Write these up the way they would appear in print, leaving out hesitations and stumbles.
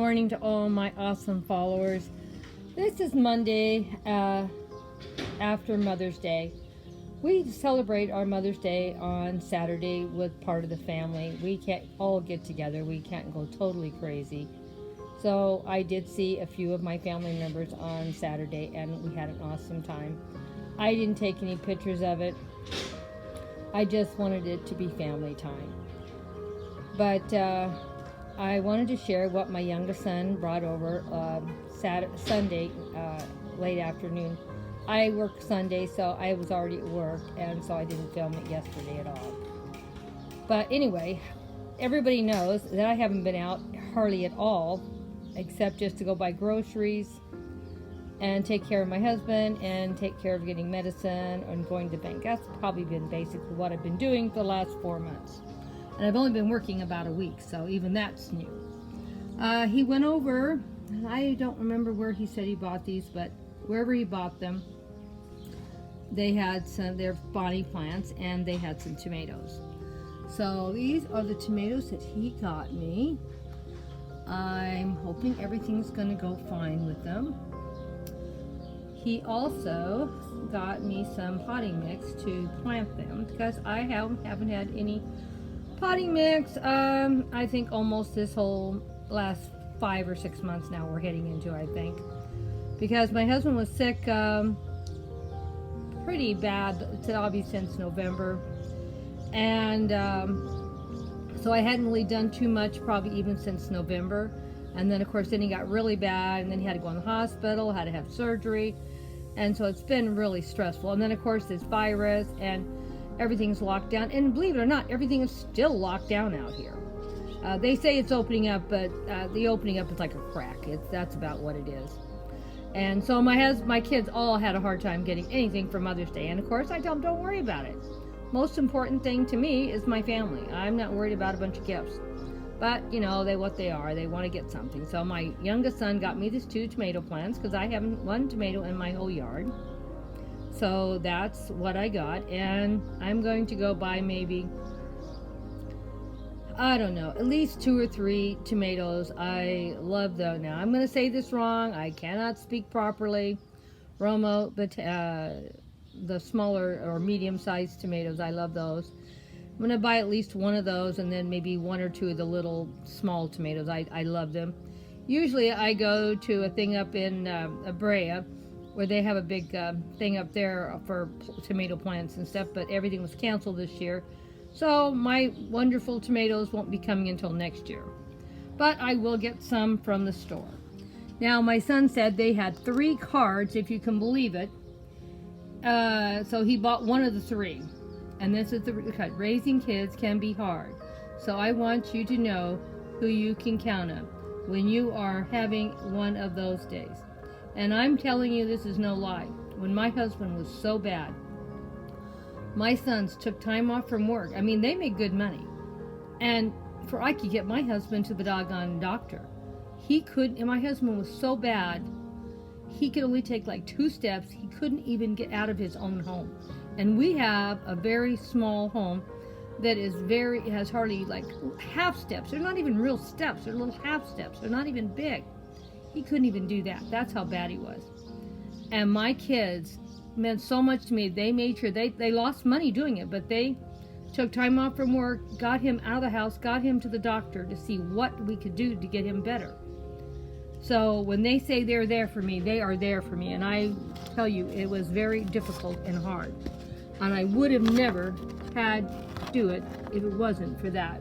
morning to all my awesome followers. This is Monday after Mother's Day. We celebrate our Mother's Day on Saturday with part of the family. We can't all get together. We can't go totally crazy. So I did see a few of my family members on Saturday and we had an awesome time. I didn't take any pictures of it. I just wanted it to be family time. But I wanted to share what my youngest son brought over Sunday late afternoon. I work Sunday, so I was already at work, and so I didn't film it yesterday at all. But anyway, everybody knows that I haven't been out hardly at all, except just to go buy groceries and take care of my husband and take care of getting medicine and going to the bank. That's probably been basically what I've been doing for the last 4 months. And I've only been working about a week, so even that's new. He went over, I don't remember where he said he bought these, but wherever he bought them, they had some, their body plants, and they had some tomatoes. So these are the tomatoes that he got me. I'm hoping everything's gonna go fine with them. He also got me some potting mix to plant them because I haven't had any potting mix. I think almost this whole last 5 or 6 months now we're heading into, I think, because my husband was sick pretty bad. It's obviously since November, and so I hadn't really done too much, probably even since November. And then of course then he got really bad, and then he had to go in the hospital, had to have surgery, and so it's been really stressful. And then of course this virus and everything's locked down, and believe it or not, everything is still locked down out here. They say it's opening up, but the opening up is like a crack. That's about what it is. And so my kids all had a hard time getting anything for Mother's Day, and of course I tell them don't worry about it. Most important thing to me is my family. I'm not worried about a bunch of gifts, but you know they want to get something. So my youngest son got me these 2 tomato plants because I haven't one tomato in my whole yard. So that's what I got, and I'm going to go buy maybe, I don't know, at least 2 or 3 tomatoes. I love those. Now I'm going to say this wrong. I cannot speak properly. Romo, but the smaller or medium-sized tomatoes, I love those. I'm going to buy at least one of those, and then maybe 1 or 2 of the little small tomatoes. I love them. Usually I go to a thing up in Brea, where they have a big thing up there for tomato plants and stuff, but everything was canceled this year. So my wonderful tomatoes won't be coming until next year. But I will get some from the store. Now my son said they had 3 cards, if you can believe it. So he bought one of the 3. And this is the card. Raising kids can be hard. So I want you to know who you can count on when you are having one of those days. And I'm telling you, this is no lie. When my husband was so bad, my sons took time off from work. I mean, they make good money. And I could get my husband to the doggone doctor. He couldn't, and my husband was so bad, he could only take like 2 steps. He couldn't even get out of his own home. And we have a very small home that is has hardly like half steps. They're not even real steps. They're little half steps. They're not even big. He couldn't even do that. That's how bad he was. And my kids meant so much to me. They made sure they lost money doing it, but they took time off from work, got him out of the house, got him to the doctor to see what we could do to get him better. So when they say they're there for me, they are there for me. And I tell you, it was very difficult and hard. And I would have never had to do it if it wasn't for that.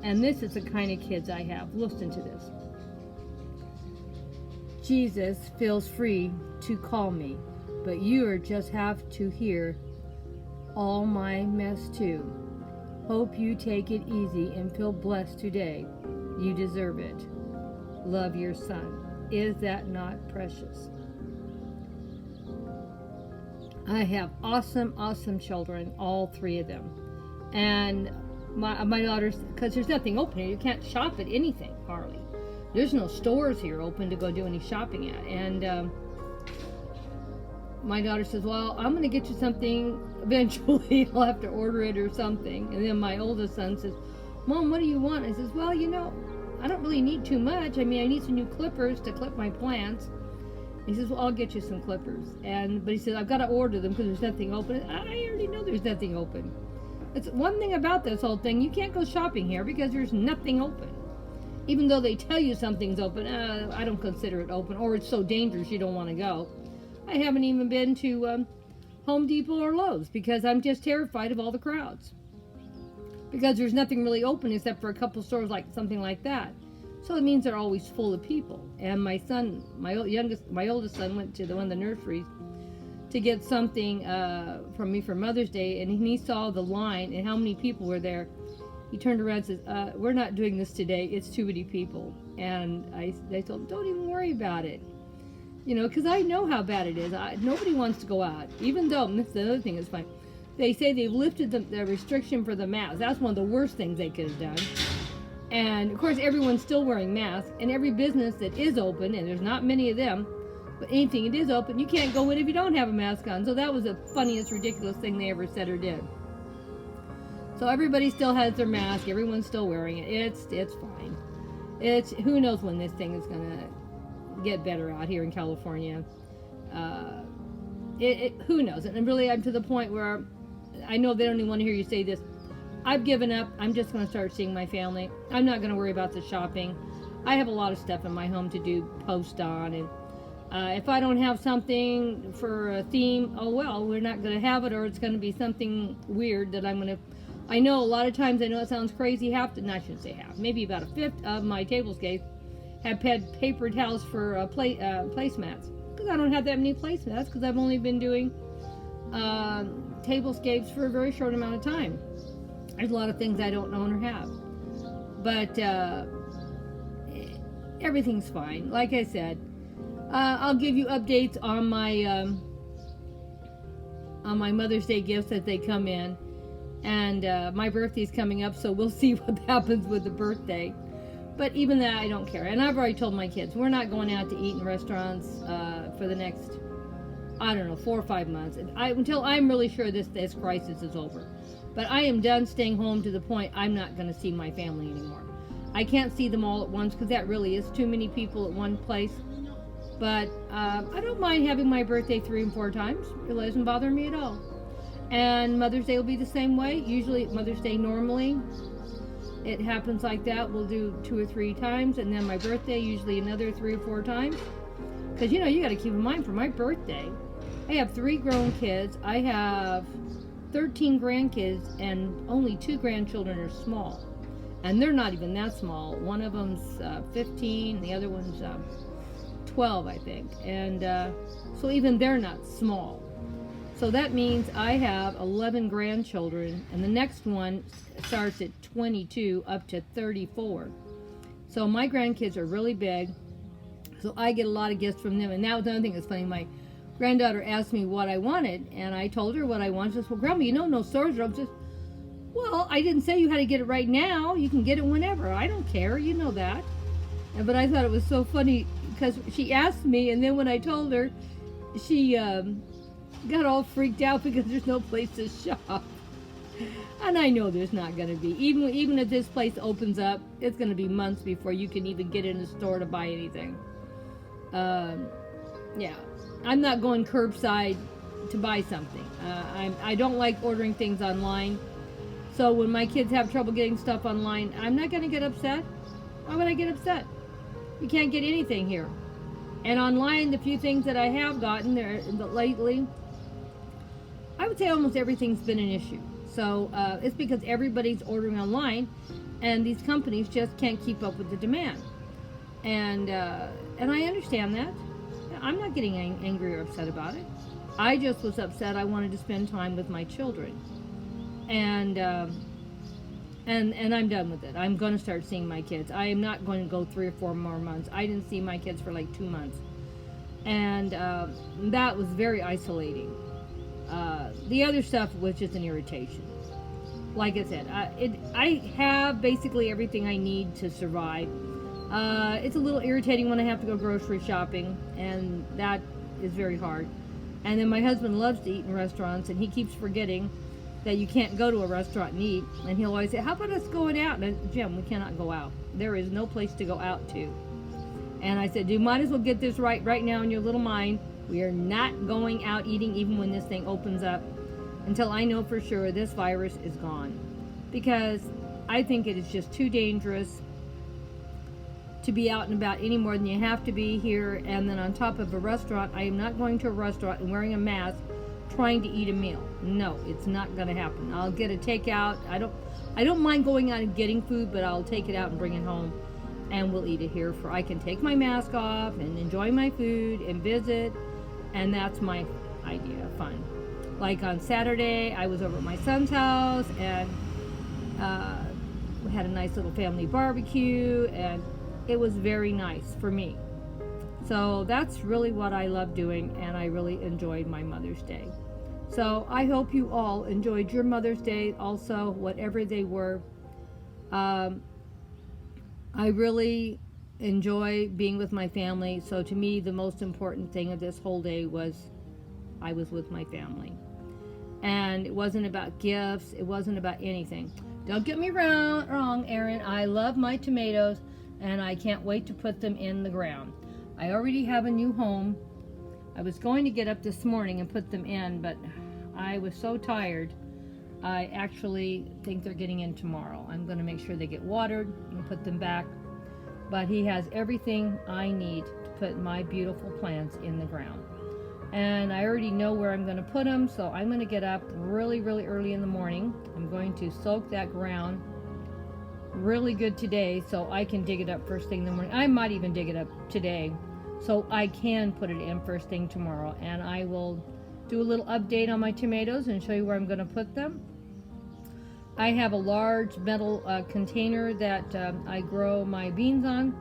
And this is the kind of kids I have. Listen to this. Jesus feels free to call me, but you just have to hear all my mess too. Hope you take it easy and feel blessed today. You deserve it. Love your son. Is that not precious? I have awesome children, all 3 of them. And my daughters, because there's nothing open here, you can't shop at anything, hardly. There's no stores here open to go do any shopping at. And my daughter says, well, I'm going to get you something eventually. I'll have to order it or something. And then my oldest son says, Mom, what do you want? I says, well, you know, I don't really need too much. I mean, I need some new clippers to clip my plants. He says, well, I'll get you some clippers. But he says, I've got to order them because there's nothing open. I already know there's nothing open. It's one thing about this whole thing. You can't go shopping here because there's nothing open. Even though they tell you something's open, I don't consider it open, or it's so dangerous you don't want to go. I haven't even been to Home Depot or Lowe's because I'm just terrified of all the crowds. Because there's nothing really open except for a couple stores like something like that. So it means they're always full of people. And my son, my oldest son, went to one of the nurseries to get something from me for Mother's Day, and he saw the line and how many people were there. He turned around and says, we're not doing this today. It's too many people. And I told him, don't even worry about it. You know, because I know how bad it is. Nobody wants to go out. Even though, and that's the other thing that's fine, they say they've lifted the restriction for the mask. That's one of the worst things they could have done. And, of course, everyone's still wearing masks. And every business that is open, and there's not many of them, but anything it is open, you can't go in if you don't have a mask on. So that was the funniest, ridiculous thing they ever said or did. So everybody still has their mask. Everyone's still wearing it. It's fine. Who knows when this thing is going to get better out here in California. Who knows? And really, I'm to the point where I know they don't even want to hear you say this. I've given up. I'm just going to start seeing my family. I'm not going to worry about the shopping. I have a lot of stuff in my home to do post on, and if I don't have something for a theme, oh well, we're not going to have it, or it's going to be something weird that I'm going to. I know a lot of times, I know it sounds crazy, I shouldn't say half, maybe about a fifth of my tablescapes have had paper towels for placemats, because I don't have that many placemats, because I've only been doing tablescapes for a very short amount of time. There's a lot of things I don't own or have, but everything's fine. Like I said, I'll give you updates on my Mother's Day gifts as they come in, and my birthday's coming up, so we'll see what happens with the birthday. But even that, I don't care. And I've already told my kids, we're not going out to eat in restaurants for the next, 4 or 5 months, until I'm really sure this crisis is over. But I am done staying home to the point I'm not going to see my family anymore. I can't see them all at once because that really is too many people at one place. But I don't mind having my birthday 3 and 4 times. It doesn't bother me at all. And Mother's Day will be the same way. Usually Mother's Day normally, it happens like that. We'll do 2 or 3 times. And then my birthday, usually another 3 or 4 times. Because, you got to keep in mind, for my birthday, I have 3 grown kids. I have 13 grandkids, and only 2 grandchildren are small. And they're not even that small. One of them's 15, the other one's 12, I think. And so even they're not small. So that means I have 11 grandchildren, and the next one starts at 22 up to 34. So my grandkids are really big. So I get a lot of gifts from them. And that was another thing that's funny. My granddaughter asked me what I wanted, and I told her what I wanted. She says, well, Grandma, no stores are open. She says, well, I didn't say you had to get it right now. You can get it whenever. I don't care. You know that. But I thought it was so funny because she asked me, and then when I told her, she got all freaked out because there's no place to shop. And I know there's not going to be. Even if this place opens up, it's going to be months before you can even get in the store to buy anything. Yeah. I'm not going curbside to buy something. I don't like ordering things online. So when my kids have trouble getting stuff online, I'm not going to get upset. Why would I get upset? You can't get anything here. And online, the few things that I have gotten there lately, I would say almost everything's been an issue. So it's because everybody's ordering online, and these companies just can't keep up with the demand. And I understand that. I'm not getting angry or upset about it. I just was upset. I wanted to spend time with my children, and I'm done with it. I'm going to start seeing my kids. I am not going to go 3 or 4 more months. I didn't see my kids for like 2 months, and that was very isolating. The other stuff was just an irritation. Like I said, I have basically everything I need to survive. It's a little irritating when I have to go grocery shopping, and that is very hard. And then my husband loves to eat in restaurants, and he keeps forgetting that you can't go to a restaurant and eat. And he'll always say, how about us going out? And Jim, we cannot go out. There is no place to go out to. And I said, you might as well get this right now in your little mind. We are not going out eating even when this thing opens up until I know for sure this virus is gone. Because I think it is just too dangerous to be out and about any more than you have to be here. And then on top of a restaurant, I am not going to a restaurant and wearing a mask trying to eat a meal. No, it's not going to happen. I'll get a takeout. I don't mind going out and getting food, but I'll take it out and bring it home and we'll eat it here. For I can take my mask off and enjoy my food and visit, and that's my idea of fun. Like on Saturday, I was over at my son's house and we had a nice little family barbecue, and it was very nice for me. So that's really what I love doing, and I really enjoyed my Mother's Day. So I hope you all enjoyed your Mother's Day also, whatever they were. I really enjoy being with my family. So to me, the most important thing of this whole day was I was with my family. And it wasn't about gifts. It wasn't about anything. Don't get me wrong, Erin. I love my tomatoes, and I can't wait to put them in the ground. I already have a new home. I was going to get up this morning and put them in, but I was so tired. I actually think they're getting in tomorrow. I'm going to make sure they get watered and put them back. But he has everything I need to put my beautiful plants in the ground. And I already know where I'm going to put them, so I'm going to get up really, really early in the morning. I'm going to soak that ground really good today so I can dig it up first thing in the morning. I might even dig it up today so I can put it in first thing tomorrow. And I will do a little update on my tomatoes and show you where I'm going to put them. I have a large metal container that I grow my beans on,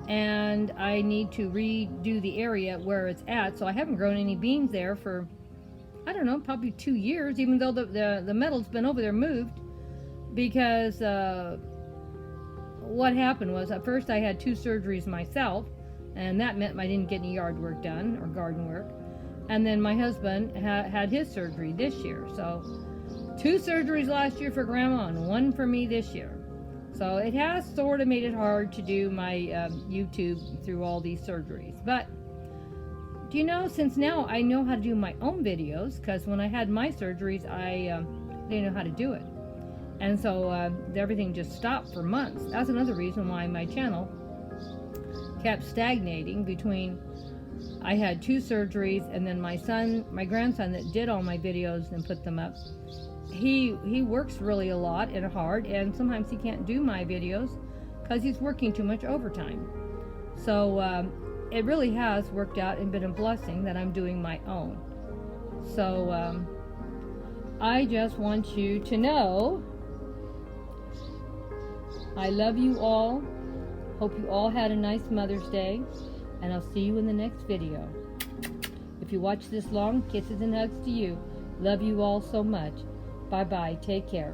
and I need to redo the area where it's at. So I haven't grown any beans there for, I don't know, probably 2 years, even though the metal's been over there moved, because what happened was at first I had 2 surgeries myself, and that meant I didn't get any yard work done or garden work. And then my husband had his surgery this year. So 2 surgeries last year for Grandma and 1 for me this year. So it has sort of made it hard to do my YouTube through all these surgeries. But, do you know, since now I know how to do my own videos, because when I had my surgeries, I didn't know how to do it. And so everything just stopped for months. That's another reason why my channel kept stagnating between I had 2 surgeries, and then my grandson that did all my videos and put them up, he works really a lot and hard, and sometimes he can't do my videos because he's working too much overtime. So it really has worked out and been a blessing that I'm doing my own. So I just want you to know I love you all. Hope you all had a nice Mother's Day, and I'll see you in the next video. If you watch this long, kisses and hugs to you. Love you all so much. Bye-bye. Take care.